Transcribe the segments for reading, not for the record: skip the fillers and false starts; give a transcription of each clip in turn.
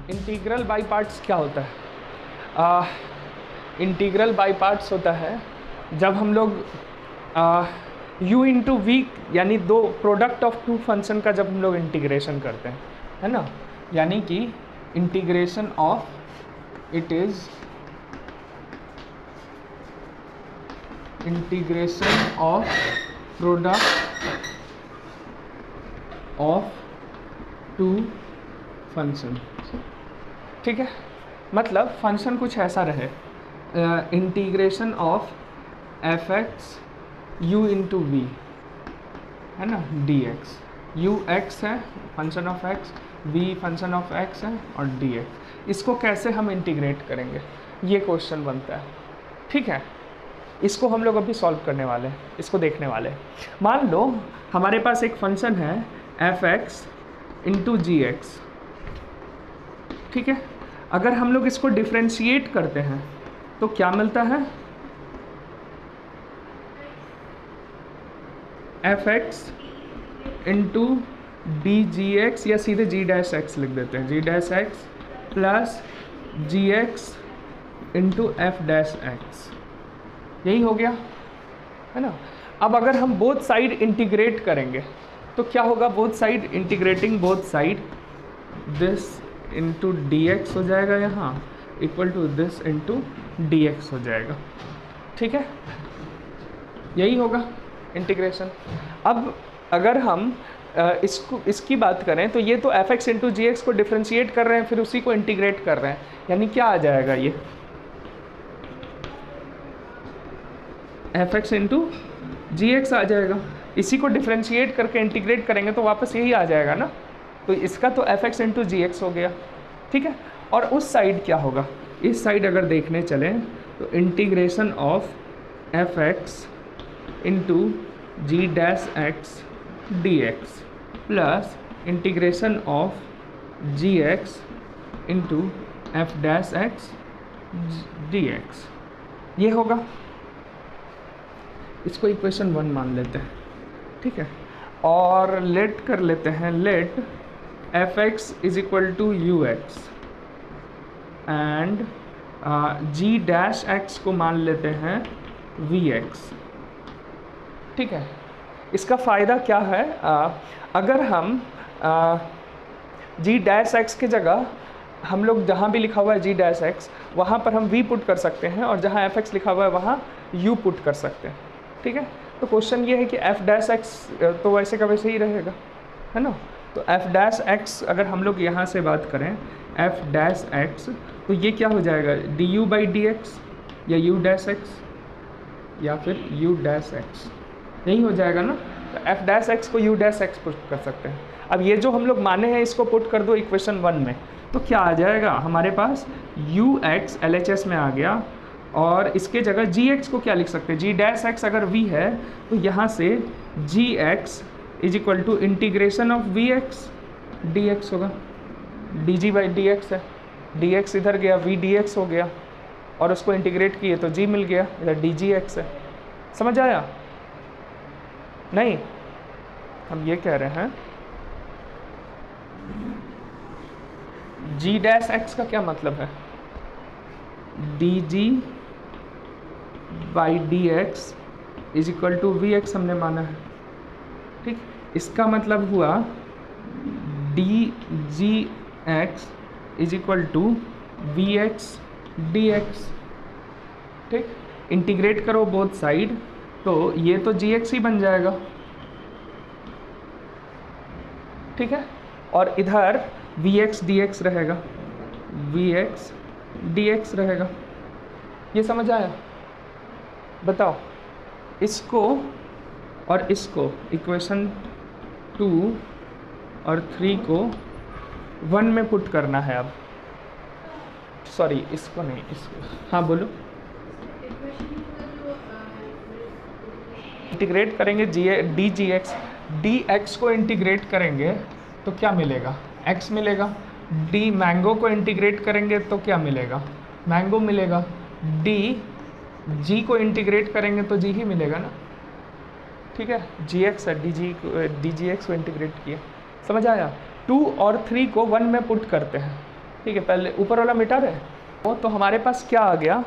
Integral by parts क्या होता है? इंटीग्रल बाई पार्ट्स होता है जब हम लोग u इंटू वी यानी दो प्रोडक्ट ऑफ टू फंक्शन का जब हम लोग इंटीग्रेशन करते हैं, है ना, यानी कि integration of it is integration of product of two function. ठीक है, मतलब फंक्शन कुछ ऐसा रहे, integration of f x u into v, है ना, डी एक्स। यू एक्स है function of x, v function of x है और डी एक्स। इसको कैसे हम इंटीग्रेट करेंगे, ये क्वेश्चन बनता है। ठीक है, इसको हम लोग अभी सॉल्व करने वाले हैं, इसको देखने वाले हैं। मान लो हमारे पास एक फंक्शन है एफ एक्स इंटू जी एक्स। ठीक है, अगर हम लोग इसको डिफ्रेंशिएट करते हैं तो क्या मिलता है, f x into d g x, या सीधे जी डैश एक्स लिख देते हैं, g dash x plus g x into f dash x. यही हो गया, है ना। अब अगर हम बोथ साइड इंटीग्रेट करेंगे तो क्या होगा, both side integrating both side, this into d x हो जाएगा यहाँ equal to this into d x हो जाएगा। ठीक है, यही होगा इंटीग्रेशन। अब अगर हम इसकी बात करें तो ये तो एफ एक्स इंटू जी एक्स को डिफ्रेंशिएट कर रहे हैं, फिर उसी को इंटीग्रेट कर रहे हैं, यानी क्या आ जाएगा, ये एफ एक्स इंटू जी एक्स आ जाएगा। इसी को डिफ्रेंशिएट करके इंटीग्रेट करेंगे तो वापस यही आ जाएगा ना, तो इसका तो एफ एक्स इंटू जी एक्स हो गया। ठीक है, और उस साइड क्या होगा, इस साइड अगर देखने चलें तो integration of f x into g dash x d x plus integration of g x into f dash x d x, ये होगा। इसको इक्वेशन 1 मान लेते हैं। ठीक है, और लेट कर लेते हैं, let f x is equal to u x and g dash x को मान लेते हैं वी एक्स। ठीक है, इसका फ़ायदा क्या है, अगर हम जी डैश एक्स की जगह हम लोग जहाँ भी लिखा हुआ है जी डैश एक्स, वहाँ पर हम वी पुट कर सकते हैं, और जहाँ एफ एक्स लिखा हुआ है वहाँ यू पुट कर सकते हैं। ठीक है, तो क्वेश्चन ये है कि एफ डैश एक्स तो वैसे का वैसे ही रहेगा, है ना। तो एफ डैश एक्स अगर हम लोग यहाँ से बात करें एफ डैश एक्स, तो ये क्या हो जाएगा, D u by d x, या यू डैश एक्स, या फिर यू डैश एक्स, यही हो जाएगा ना। तो एफ डैश एक्स को यू डैश एक्स पुट कर सकते हैं। अब ये जो हम लोग माने हैं इसको पुट कर दो इक्वेशन 1 में, तो क्या आ जाएगा हमारे पास, u x L H S में आ गया, और इसके जगह जी एक्स को क्या लिख सकते हैं, जी डैश एक्स अगर वी है तो यहाँ से g x is equal to integration of v x d x होगा, d g by d x है, डी एक्स इधर गया, वी डी एक्स हो गया, और उसको इंटीग्रेट किए तो जी मिल गया, इधर डी जी एक्स है। समझ आया नहीं, हम ये कह रहे हैं जी डैश एक्स का क्या मतलब है, d g by d x is equal to v x हमने माना है। ठीक, इसका मतलब हुआ d g x is equal to v x d x. ठीक, इंटीग्रेट करो बोथ साइड तो ये तो जी एक्स ही बन जाएगा। ठीक है, और इधर वी एक्स डी एक्स रहेगा, वी एक्स डी एक्स रहेगा। ये समझ आया, बताओ। इसको और इसको इक्वेशन 2 और 3 को 1 में पुट करना है। अब सॉरी इसको नहीं, इसको, हाँ बोलो। इंटीग्रेट करेंगे D g x, d x को इंटीग्रेट करेंगे तो क्या मिलेगा, एक्स मिलेगा। डी मैंगो को इंटीग्रेट करेंगे तो क्या मिलेगा, मैंगो मिलेगा। डी जी को इंटीग्रेट करेंगे तो जी ही मिलेगा ना। ठीक है, जी एक्स है, डी जी एक्स को इंटीग्रेट किया, समझ आया। 2 और 3 को 1 में पुट करते हैं, ठीक है, पहले ऊपर वाला मिटा रहे वो, तो हमारे पास क्या आ गया,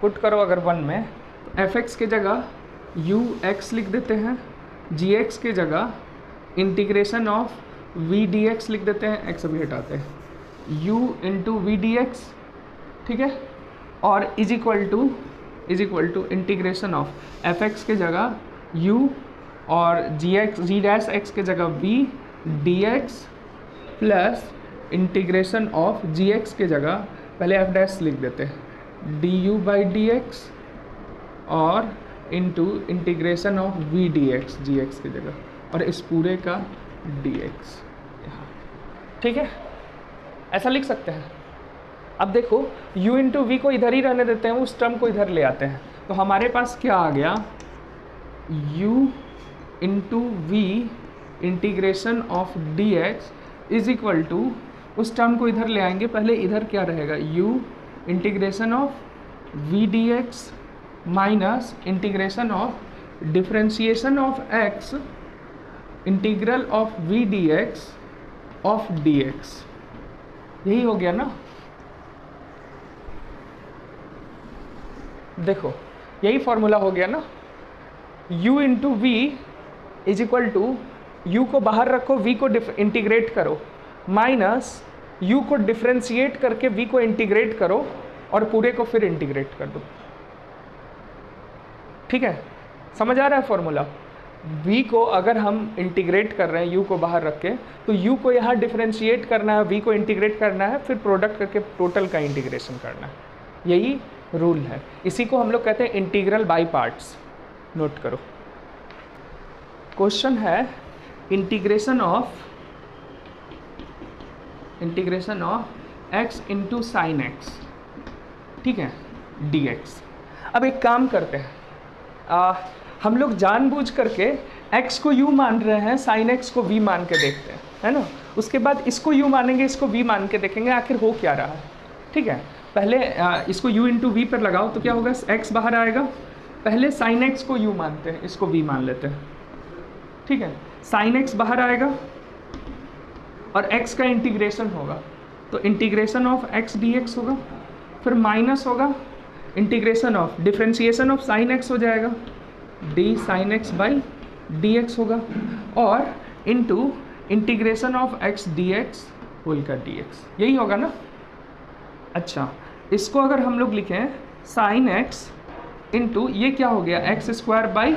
पुट करो अगर 1 में, तो एफ एक्स के जगह यू एक्स लिख देते हैं, जी एक्स के जगह integration of v d x लिख देते हैं, एक्स अभी हटाते हैं, u into v d x, ठीक है, और is equal to integration of f x के जगह u और जी डैश एक्स के जगह v d x plus integration of g x के जगह पहले एफ डैश लिख देते हैं d u by d x और into integration of v d x g x की जगह, और इस पूरे का डी एक्स, ठीक है, ऐसा लिख सकते हैं। अब देखो u इंटू वी को इधर ही रहने देते हैं, उस टर्म को इधर ले आते हैं, तो हमारे पास क्या आ गया, u into v integration of d x is equal to, उस टर्म को इधर ले आएंगे, पहले इधर क्या रहेगा, u integration of v d x minus integration of differentiation of x integral of v d x of d x, यही हो गया ना। देखो यही फॉर्मूला हो गया ना, u into v is equal to, u को बाहर रखो, v को इंटीग्रेट करो, माइनस u को डिफ्रेंशिएट करके v को इंटीग्रेट करो और पूरे को फिर इंटीग्रेट कर दो, ठीक है, समझ आ रहा है फॉर्मूला। v को अगर हम इंटीग्रेट कर रहे हैं u को बाहर रख के, तो u को यहाँ डिफ्रेंशिएट करना है, v को इंटीग्रेट करना है, फिर प्रोडक्ट करके टोटल का इंटीग्रेशन करना है, यही रूल है। इसी को हम लोग कहते हैं इंटीग्रल बाय पार्ट्स, नोट करो। क्वेश्चन है integration of x into sine x, ठीक है, dx। अब एक काम करते हैं, हम लोग जानबूझ करके x को u मान रहे हैं, sin x को v मान के देखते हैं, है ना। उसके बाद इसको u मानेंगे, इसको v मान के देखेंगे आखिर हो क्या रहा है, ठीक है। पहले इसको u इंटू वी पर लगाओ तो क्या होगा, x बाहर आएगा, पहले sin x को u मानते हैं, इसको v मान लेते हैं, ठीक है, sin x बाहर आएगा और x का इंटीग्रेशन होगा, तो इंटीग्रेशन ऑफ x dx होगा, फिर माइनस होगा integration of differentiation of sine x हो जाएगा, d sine x by d x होगा, और into integration of x d x whole का डी एक्स, यही होगा ना। अच्छा, इसको अगर हम लोग लिखें साइन एक्स इंटू ये क्या हो गया, एक्स स्क्वायर बाई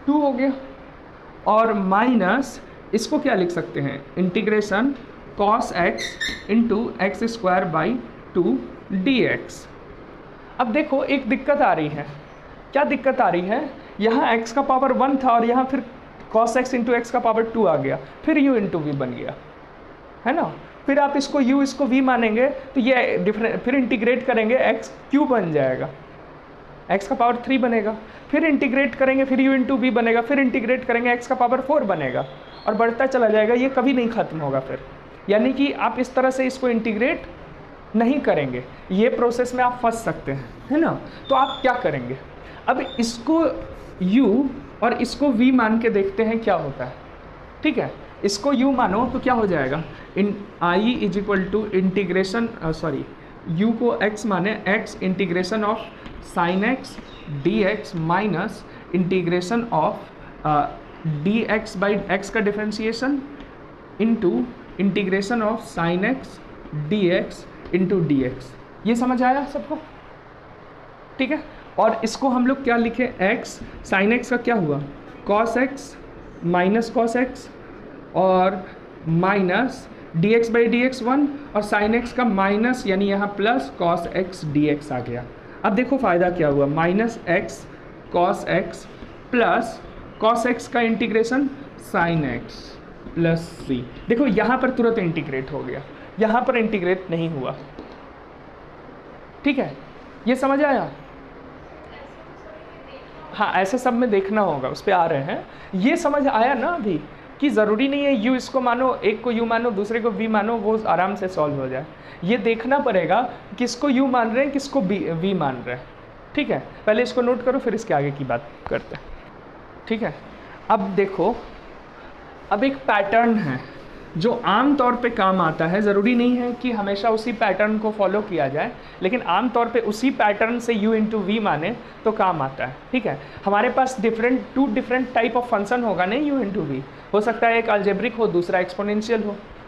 2 हो गया, और माइनस इसको क्या लिख सकते हैं, integration cos x into x square by 2 D x. अब देखो एक दिक्कत आ रही है, क्या दिक्कत आ रही है, यहाँ x का पावर 1 था और यहाँ फिर cos x इंटू एक्स का पावर 2 आ गया, फिर u इंटू वी बन गया, है ना। फिर आप इसको u इसको v मानेंगे तो ये फिर इंटीग्रेट करेंगे x क्यूब बन जाएगा, x का पावर 3 बनेगा, फिर इंटीग्रेट करेंगे, फिर u इंटू वी बनेगा, फिर इंटीग्रेट करेंगे x का पावर 4 बनेगा, और बढ़ता चला जाएगा, ये कभी नहीं ख़त्म होगा फिर। यानी कि आप इस तरह से इसको इंटीग्रेट नहीं करेंगे, ये प्रोसेस में आप फंस सकते हैं, है ना। तो आप क्या करेंगे, अब इसको u और इसको v मान के देखते हैं क्या होता है, ठीक है। इसको u मानो तो क्या हो जाएगा, in i is equal to integration, sorry u को x माने x integration of sine x d x minus integration of d x by x का differentiation into integration of sine x d x into d x. ये समझ आया सबको, ठीक है। और इसको हम लोग क्या लिखे, x साइन एक्स का क्या हुआ, cos x minus cos x और minus d x by d x 1 और साइन एक्स का माइनस यानी यहाँ प्लस cos x dx आ गया। अब देखो फ़ायदा क्या हुआ, minus x cos x plus cos x का integration sine x plus c। देखो यहाँ पर तुरंत इंटीग्रेट हो गया, यहाँ पर इंटीग्रेट नहीं हुआ, ठीक है। ये समझ आया, हाँ ऐसे सब में देखना होगा, उस पर आ रहे हैं। ये समझ आया ना अभी कि ज़रूरी नहीं है u इसको मानो, एक को u मानो, दूसरे को v मानो, वो आराम से सॉल्व हो जाए। ये देखना पड़ेगा किसको u मान रहे हैं, किसको v मान रहे हैं, ठीक है। पहले इसको नोट करो, फिर इसके आगे की बात करते हैं, ठीक है। अब देखो, अब एक पैटर्न है, जो आम तौर पे काम आता है, ज़रूरी नहीं है कि हमेशा उसी पैटर्न को फॉलो किया जाए, लेकिन आम तौर पे उसी पैटर्न से u इंटू वी माने तो काम आता है। ठीक है, हमारे पास two different type of function होगा नहीं u इंटू वी। हो सकता है एक अलजेब्रिक हो, दूसरा एक्सपोनेंशियल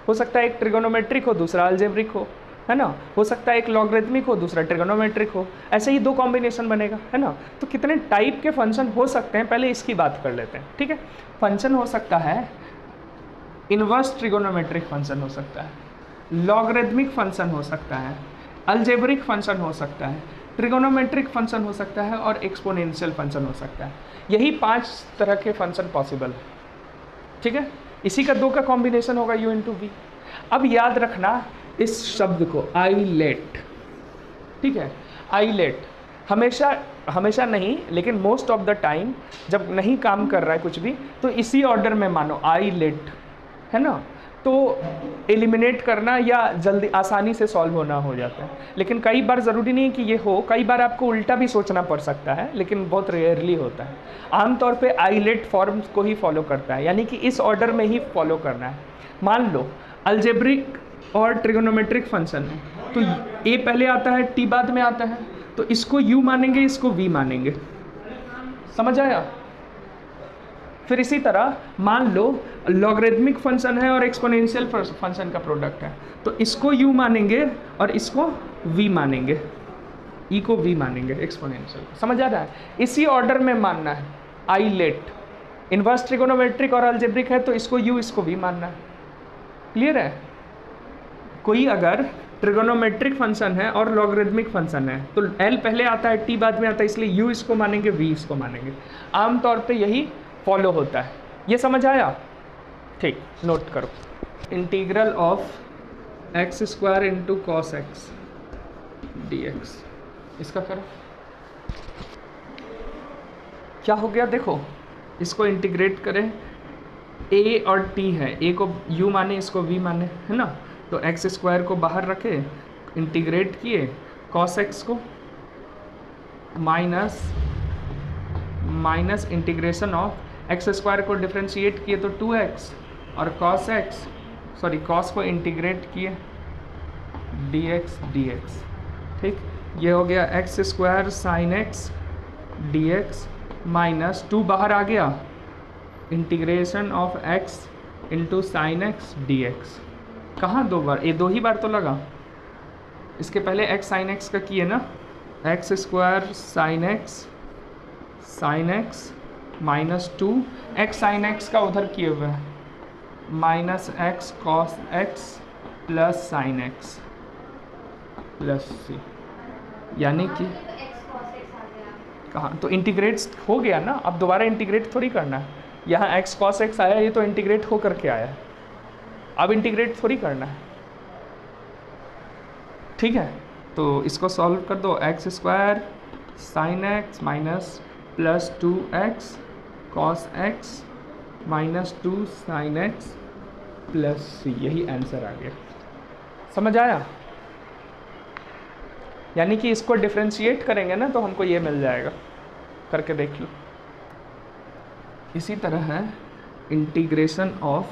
हो सकता है एक ट्रिगोनोमेट्रिक हो, दूसरा अलजेब्रिक है ना, हो सकता है एक लॉगरिथमिक हो, दूसरा ट्रिगोनोमेट्रिक हो, ऐसे ही 2 कॉम्बिनेशन बनेगा, है ना। तो कितने टाइप के फंक्शन हो सकते हैं, पहले इसकी बात कर लेते हैं। ठीक है, फंक्शन हो सकता है इनवर्स ट्रिगोनोमेट्रिक फंक्शन हो सकता है, लॉगरिथमिक फंक्शन हो सकता है, अलजेब्रिक फंक्शन हो सकता है, ट्रिगोनोमेट्रिक फंक्शन हो सकता है और एक्सपोनेंशियल फंक्शन हो सकता है। यही 5 तरह के फंक्शन पॉसिबल है। ठीक है, इसी का 2 का कॉम्बिनेशन होगा u इंटू वी। अब याद रखना इस शब्द को आईलेट। ठीक है, आईलेट हमेशा नहीं, लेकिन मोस्ट ऑफ द टाइम जब नहीं काम कर रहा है कुछ भी, तो इसी ऑर्डर में मानो आईलेट, है ना, तो एलिमिनेट करना या जल्दी आसानी से सॉल्व होना हो जाता है। लेकिन कई बार ज़रूरी नहीं कि ये हो, कई बार आपको उल्टा भी सोचना पड़ सकता है, लेकिन बहुत रेयरली होता है। आमतौर पे आईलेट फॉर्म को ही फॉलो करता है, यानी कि इस ऑर्डर में ही फॉलो करना है। मान लो अलजेब्रिक और ट्रिगोनोमेट्रिक फंक्शन है, तो a पहले आता है, t बाद में आता है, तो इसको u मानेंगे, इसको v मानेंगे। समझ आया? फिर इसी तरह मान लो लॉगरिथमिक फंक्शन है और एक्सपोनेंशियल फंक्शन का प्रोडक्ट है, तो इसको u मानेंगे और इसको v मानेंगे, e को v मानेंगे एक्सपोनेंशियल। समझ आ रहा है? इसी ऑर्डर में मानना है। आईलेट इनवर्स ट्रिगोनोमेट्रिक और अलजेब्रिक है, तो इसको u इसको v मानना है। क्लियर है? कोई अगर ट्रिगोनोमेट्रिक फंक्शन है और लॉगरिथमिक फंक्शन है, तो l पहले आता है, t बाद में आता है, इसलिए u इसको मानेंगे, v इसको मानेंगे। आमतौर पे यही फॉलो होता है। ये समझ आया? ठीक, नोट करो। Integral of x square into cos x d x, इसका करो। क्या हो गया देखो, इसको इंटीग्रेट करें, a और t है, a को u माने, इसको v माने, है ना, तो एक्स स्क्वायर को बाहर रखे, इंटीग्रेट किए, कॉस एक्स को minus integration of x square को डिफ्रेंशिएट किए तो 2x, और कॉस को इंटीग्रेट किए dx। ठीक, ये हो गया x square sine x dx minus 2 बाहर आ गया, integration of x into sine x dx। कहाँ 2 बार? ये 2 ही बार तो लगा, इसके पहले x साइन एक्स का किए ना, x square sine x minus 2 x sine x का उधर किए हुए हैं, minus x cos x plus sine x plus c, यानी कि कहाँ तो इंटीग्रेट हो गया ना। अब दोबारा इंटीग्रेट थोड़ी करना है, यहाँ एक्स कॉस एक्स आया, ये तो इंटीग्रेट हो करके आया है, अब इंटीग्रेट थोड़ी करना है। ठीक है, तो इसको सॉल्व कर दो, x square sine x minus plus 2x cos x minus 2 sine x plus c, यही आंसर आ गया। समझ आया? यानी कि इसको डिफ्रेंशिएट करेंगे ना तो हमको ये मिल जाएगा, करके देख लो। इसी तरह है integration of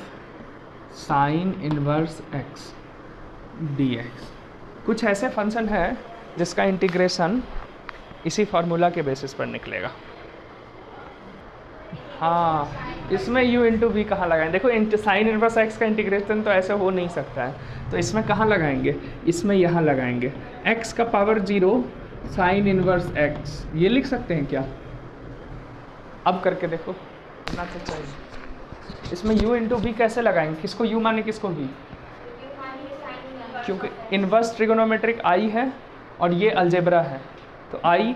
sine inverse x dx। कुछ ऐसे फंक्शन है जिसका इंटीग्रेशन इसी फार्मूला के बेसिस पर निकलेगा। हाँ, इसमें u इंटू वी कहाँ लगाएं? देखो साइन इनवर्स एक्स का इंटीग्रेशन तो ऐसे हो नहीं सकता है, तो इसमें कहाँ लगाएंगे? इसमें यहाँ लगाएंगे, x का पावर 0 साइन इनवर्स x, ये लिख सकते हैं क्या? अब करके देखो, ना तो चाहिए। इसमें u इंटू वी कैसे लगाएंगे? किसको u माने, किसको v? क्योंकि इनवर्स ट्रिगोनोमेट्रिक i है और ये अलजेब्रा है, तो i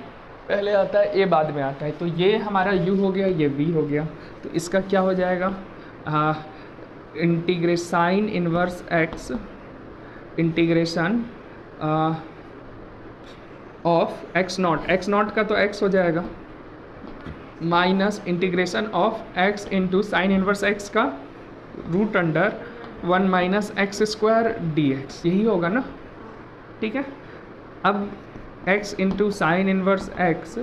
पहले आता है, a बाद में आता है, तो ये हमारा u हो गया, ये v हो गया। तो इसका क्या हो जाएगा? Integrate sine inverse x integration of x not का तो x हो जाएगा, minus integration of x into sine inverse x का root under 1 minus x square dx, यही होगा ना। ठीक है, अब x into sine inverse x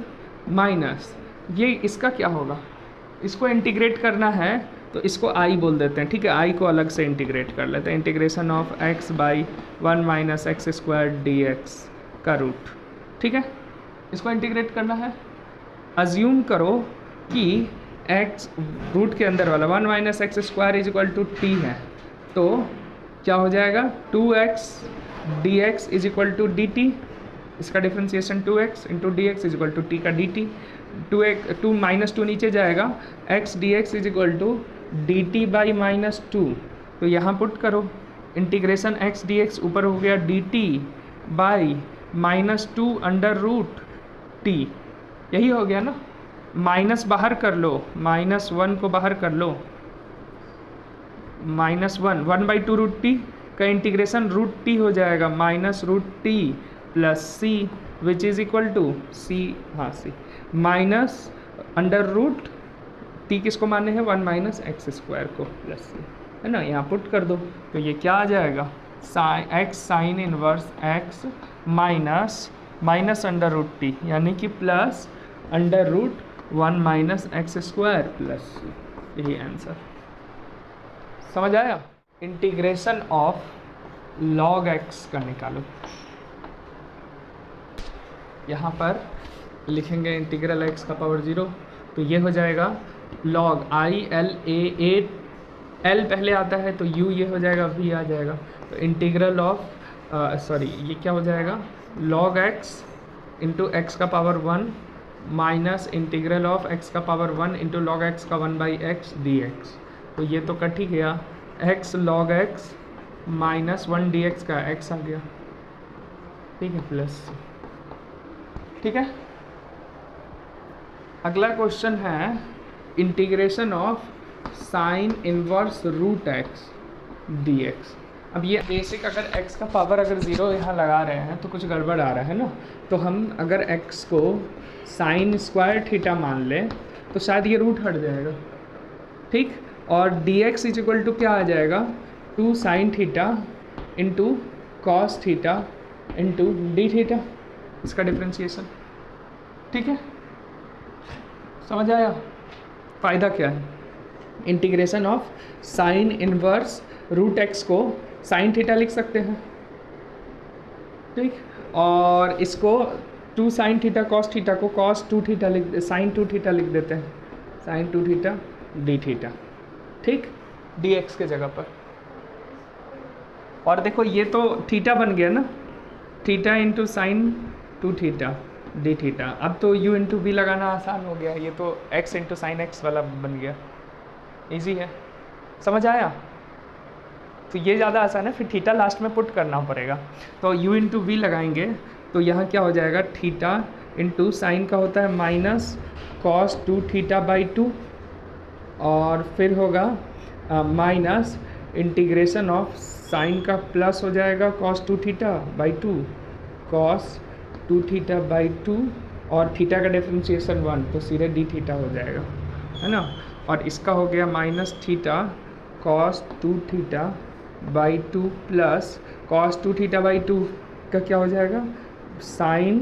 minus ये, इसका क्या होगा? इसको इंटीग्रेट करना है तो इसको आई बोल देते हैं, ठीक है। आई को अलग से इंटीग्रेट कर लेते हैं, integration of x by 1 minus x square D x का रूट, ठीक है। इसको इंटीग्रेट करना है। अज्यूम करो कि एक्स रूट के अंदर वाला 1 minus x square is equal to t है, तो क्या हो जाएगा 2x d x is equal to d t, इसका differentiation 2x into d x is equal to t का डी टी, 2 माइनस 2 नीचे जाएगा, x d x is equal to d t by minus 2, तो यहाँ पुट करो integration x d x ऊपर हो गया d t by minus 2 under root t, यही हो गया ना। माइनस बाहर कर लो, -1 को बाहर कर लो, -1 बाई 2 रूट टी का इंटीग्रेशन रूट टी हो जाएगा minus root t plus c which is equal to c, हाँ c minus under root t किसको माने हैं 1 माइनस एक्स स्क्वायर को प्लस सी, है ना। यहाँ पुट कर दो तो ये क्या आ जाएगा x sine inverse x minus under root t, यानी कि plus under root 1 minus x square plus c, यही आंसर। समझ आया। इंटीग्रेशन ऑफ लॉग एक्स का निकालो, यहाँ पर लिखेंगे इंटीग्रल एक्स का पावर 0, तो ये हो जाएगा log I L A L पहले आता है तो यू ये हो जाएगा वी आ जाएगा, तो इंटीग्रल ऑफ ये क्या हो जाएगा लॉग एक्स इंटू एक्स का power 1 minus integral of x का पावर 1 इंटू लॉग एक्स का 1 बाई एक्स डी एक्स, तो ये तो कट ही गया, x log x minus 1 d x का एक्स आ गया, ठीक है प्लस, ठीक है। अगला क्वेश्चन है integration of sine inverse root x d x. अब ये बेसिक, अगर x का पावर अगर 0 यहाँ लगा रहे हैं तो कुछ गड़बड़ आ रहा है ना, तो हम अगर x को साइन स्क्वायर थीटा मान लें तो शायद ये रूट हट जाएगा, ठीक। और d x is equal to क्या आ जाएगा 2 sine theta into cos theta into d theta, इसका डिफ्रेंशिएशन, ठीक है। समझ आया। फ़ायदा क्या है, integration of sine inverse root x को साइन थीटा लिख सकते हैं, ठीक। और इसको 2 साइन थीटा कॉस थीटा को कॉस 2 थीटा साइन 2 थीटा लिख देते हैं, साइन 2 थीटा डी थीटा, ठीक, डी एक्स के जगह पर। और देखो ये तो थीटा बन गया ना, theta into sine 2 theta d theta, अब तो u इंटू वी लगाना आसान हो गया, ये तो x इंटू साइन एक्स वाला बन गया, इजी है। समझ आया। तो ये ज़्यादा आसान है, फिर थीटा लास्ट में पुट करना पड़ेगा, तो u इंटू वी लगाएंगे तो यहाँ क्या हो जाएगा थीटा इंटू साइन का होता है माइनस कॉस 2 थीटा बाई 2, और फिर होगा माइनस इंटीग्रेशन ऑफ साइन का प्लस हो जाएगा cos 2 theta by 2 cos 2 theta by 2, और थीटा का डिफ्रेंशिएशन 1, तो सीधे डी थीटा हो जाएगा, है ना। और इसका हो गया minus theta cos 2 theta by 2 plus cos 2 theta by 2 का क्या हो जाएगा साइन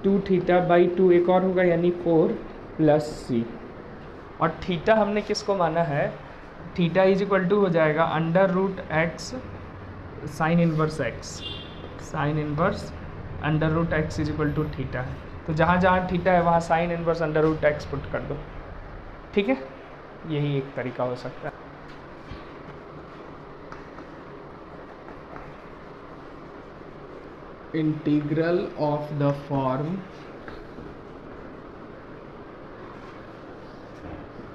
2 थीटा बाई 2, एक और होगा यानी 4 प्लस सी। और थीटा हमने किसको माना है, थीटा इज इक्वल टू हो जाएगा under root x sine inverse x, sine inverse under root x is equal to theta है, तो जहाँ जहाँ थीटा है वहाँ sine inverse under root x put कर दो, ठीक है। यही एक तरीका हो सकता है। Integral of the form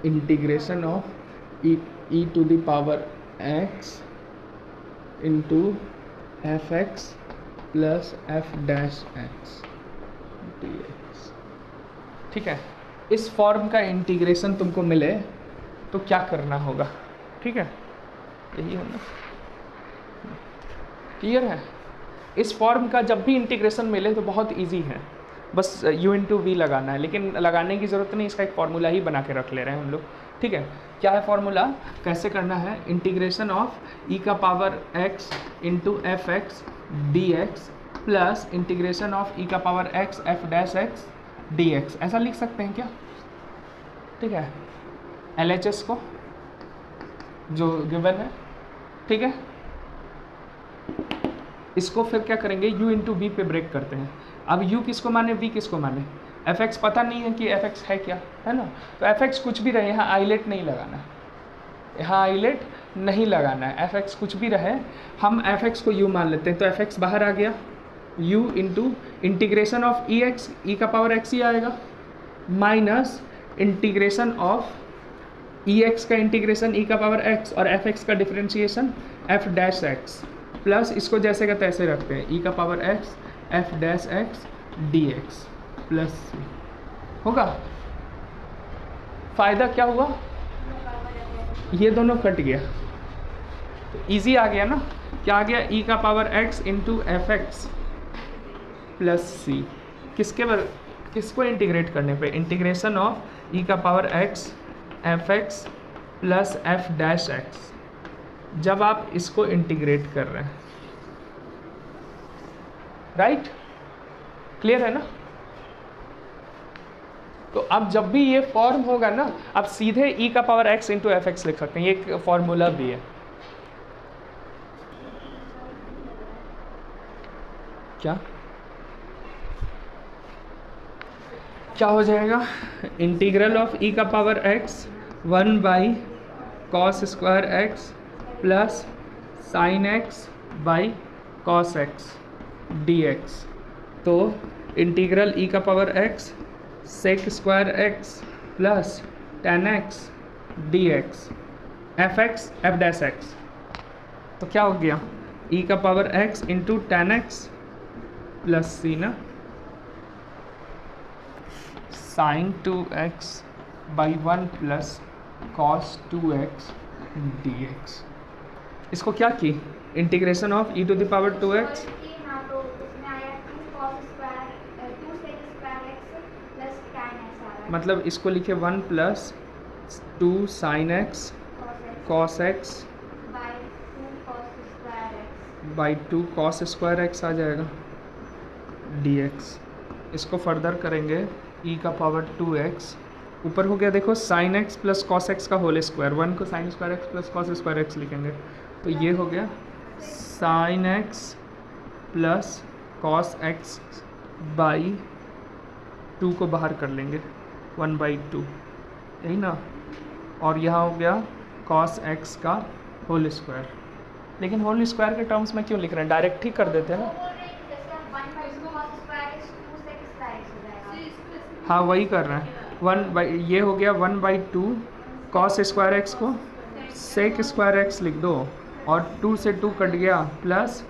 integration of e to the power x into f x plus f dash x d x, ठीक है। इस फॉर्म का इंटीग्रेशन तुमको मिले तो क्या करना होगा, ठीक है, यही है ना, क्लियर है। इस फॉर्म का जब भी इंटीग्रेशन मिले तो बहुत इजी है, बस u इंटू वी लगाना है, लेकिन लगाने की ज़रूरत नहीं, इसका एक फार्मूला ही बना के रख ले रहे हैं हम लोग, ठीक है। क्या है फार्मूला, कैसे करना है, इंटीग्रेशन ऑफ e का power x into f x d x plus integration of e का power x F dash x dx, ऐसा लिख सकते हैं क्या, ठीक है। LHS को जो गिवन है, ठीक है। इसको फिर क्या करेंगे, u इंटू वी पे ब्रेक करते हैं। अब u किसको माने, v किसको माने, fx पता नहीं है कि fx है क्या, है ना। तो fx कुछ भी रहे, यहाँ आइलेट नहीं लगाना है, यहाँ आइलेट नहीं लगाना है, fx कुछ भी रहे, हम fx को u मान लेते हैं। तो fx बाहर आ गया, u into integration of ex, e का पावर x ही आएगा, माइनस इंटीग्रेशन ऑफ ex का इंटीग्रेशन e का पावर x और fx का differentiation f dash x, plus इसको जैसे का तैसे रखते हैं, e का power x f dash x dx plus c होगा। फायदा क्या हुआ, ये दोनों कट गया, तो इजी आ गया ना। क्या आ गया, e का power x into f x plus c, किसको इंटीग्रेट करने पे, इंटीग्रेशन ऑफ e का power x f x plus f dash x. जब आप इसको इंटीग्रेट कर रहे हैं, राइट, क्लियर है ना। तो अब जब भी ये फॉर्म होगा ना, आप सीधे e का power x into f x लिख सकते हैं, ये एक फॉर्मूला भी है। क्या हो जाएगा, इंटीग्रल ऑफ e का power x 1 by cos square x plus sine x by cos x dx। तो इंटीग्रल e का power x sec square x plus tan x dx f x f dash x. तो क्या हो गया, e का power x into tan x plus c ना, sine 2x by 1 plus cos 2x dx। इसको क्या की, integration of e to the power 2x, मतलब इसको लिखे 1 plus 2 sine x cos x by 2 cos square x आ जाएगा dx। इसको फर्दर करेंगे, e का पावर 2x ऊपर हो गया, देखो sine x plus cos x का होल स्क्वायर, 1 को sine square x plus cos square x लिखेंगे, तो ये हो गया sine x plus cos x by 2 को बाहर कर लेंगे 1/2, यही ना। और यहाँ हो गया कॉस x का होल स्क्वायर। लेकिन होल स्क्वायर के टर्म्स में क्यों लिख रहे हैं, डायरेक्ट ही कर देते हैं ना। हाँ वही कर रहे हैं, ये हो गया 1/2 कॉस स्क्वायर एक्स को सेक स्क्वायर एक्स लिख दो, और 2 से 2 कट गया, plus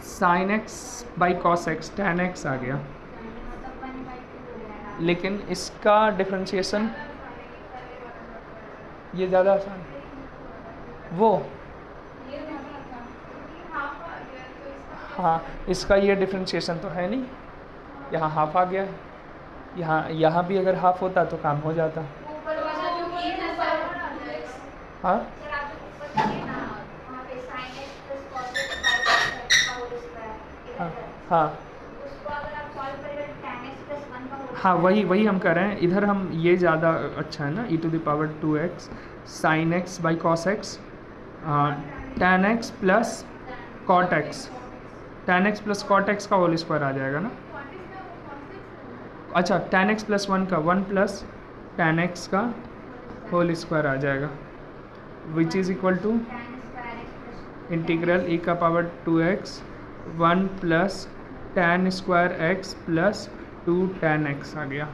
sine x by cos x tan x आ गया। लेकिन इसका डिफरेंशिएशन ये ज़्यादा आसान, वो हाँ इसका ये डिफरेंशिएशन तो है नहीं, यहाँ हाफ आ गया है, यहाँ भी अगर हाफ होता तो काम हो जाता। हाँ हाँ हाँ वही हम कर रहे हैं, इधर हम ये ज़्यादा अच्छा है ना, e to the power 2x साइन x by cos x tan x plus cot x, tan x plus cot x का होल स्क्वायर आ जाएगा ना। अच्छा टेन एक्स प्लस 1 का 1 प्लस टेन एक्स का होल स्क्वायर आ जाएगा, which is equal to integral e का power 2x 1 plus tan square x plus 2 tan x आ गया,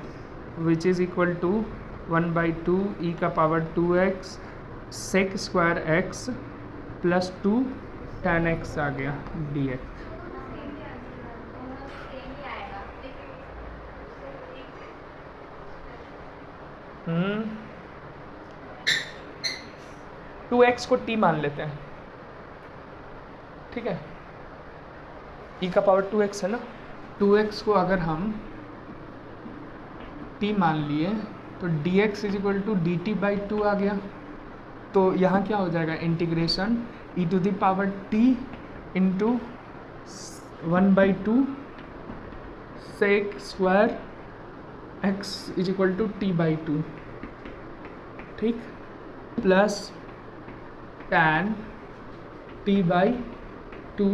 which is equal to 1/2 e का power 2x sec square x plus 2 tan x आ गया dx। 2x को t मान लेते हैं, ठीक है, e का पावर 2x है ना, 2x को अगर हम t मान लिए तो dx is equal to dt/2 आ गया। तो यहाँ क्या हो जाएगा, integration e to the power t into 1/2 sec square x is equal to t/2, ठीक, plus tan t by 2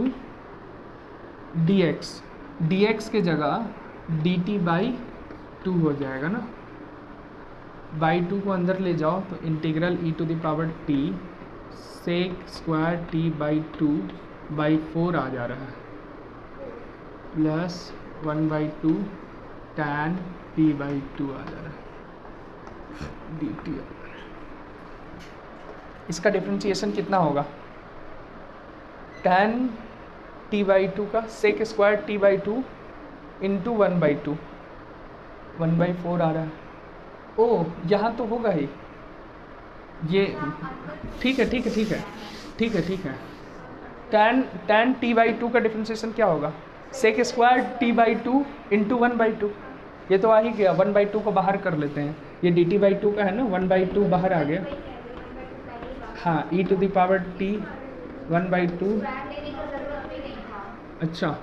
dx, dx के जगह dt बाई 2 हो जाएगा ना, बाई 2 को अंदर ले जाओ तो integral e to the power t sec square t by 2 by 4 आ जा रहा है, plus 1 by 2 tan t by 2 आ जा रहा है dt। इसका डिफ्रेंशिएशन कितना होगा, tan t बाई 2 का sec square t by 2 into 1 by 2, 1 by 4 आ रहा है। ओ यहाँ तो होगा ही ये, ठीक है ठीक है ठीक है ठीक है ठीक है। tan t बाई 2 का डिफ्रेंशिएशन क्या होगा, sec square t by 2 into 1 by 2, ये तो आ ही गया, 1 बाई 2 को बाहर कर लेते हैं, ये dt बाई 2 का है ना, 1 बाई 2 बाहर आ गया। हाँ e to the power t 1 by 2, अच्छा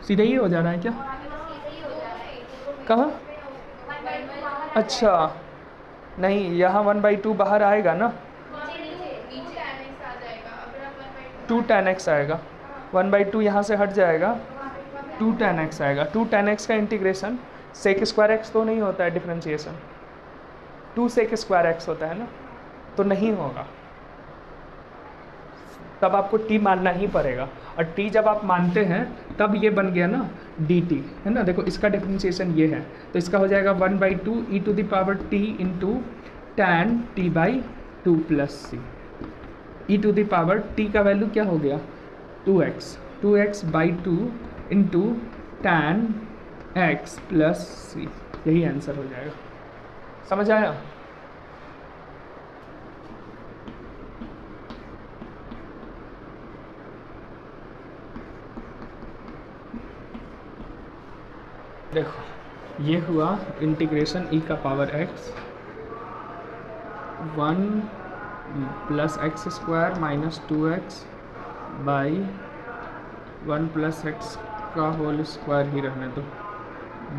सीधा ही हो जा रहा है क्या, कहाँ, अच्छा नहीं यहाँ 1 बाई 2 बाहर आएगा ना, 2 tan x आएगा, 1 बाई 2 यहाँ से हट जाएगा, 2 tan x आएगा। 2 tan x का इंटीग्रेशन सेक स्क्वायर x तो नहीं होता है डिफ्रेंशिएशन, 2 सेक स्क्वायर x होता है ना, तो नहीं होगा, तब आपको t मानना ही पड़ेगा, और t जब आप मानते हैं तब ये बन गया ना dt, है ना। देखो इसका डिफ्रेंशिएशन ये है, तो इसका हो जाएगा 1 by 2 e to the power t into tan t by 2 plus c, e to the power t का वैल्यू क्या हो गया 2x by 2 into tan x plus c, यही आंसर हो जाएगा। समझ आया। देखो ये हुआ इंटीग्रेशन e का power x 1 plus x square minus 2x by 1 plus x का होल स्क्वायर ही रहने दो,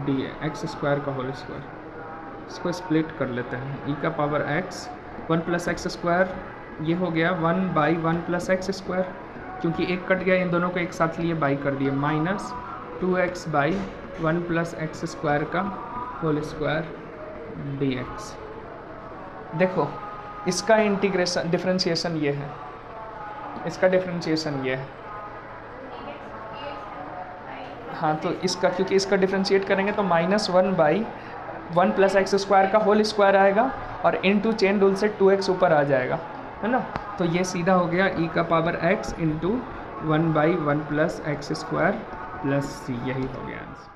डी एक्स स्क्वायर का होल स्क्वायर, इसको स्प्लिट कर लेते हैं, e का power x 1 plus x square, ये हो गया 1 बाई 1 प्लस एक्स स्क्वायर, क्योंकि एक कट गया, इन दोनों को एक साथ लिए बाई कर दिए, minus 2x by 1 plus x square का होल स्क्वायर dx। देखो इसका इंटीग्रेशन डिफ्रेंशिएशन ये है, इसका डिफ्रेंशिएशन ये है, हाँ तो इसका, क्योंकि इसका डिफ्रेंशिएट करेंगे तो minus 1 by 1 plus x square का होल स्क्वायर आएगा, और इनटू चेन रूल से 2x ऊपर आ जाएगा, है ना। तो ये सीधा हो गया e का power x into 1 by 1 plus x square plus c, यही हो गया आंसर।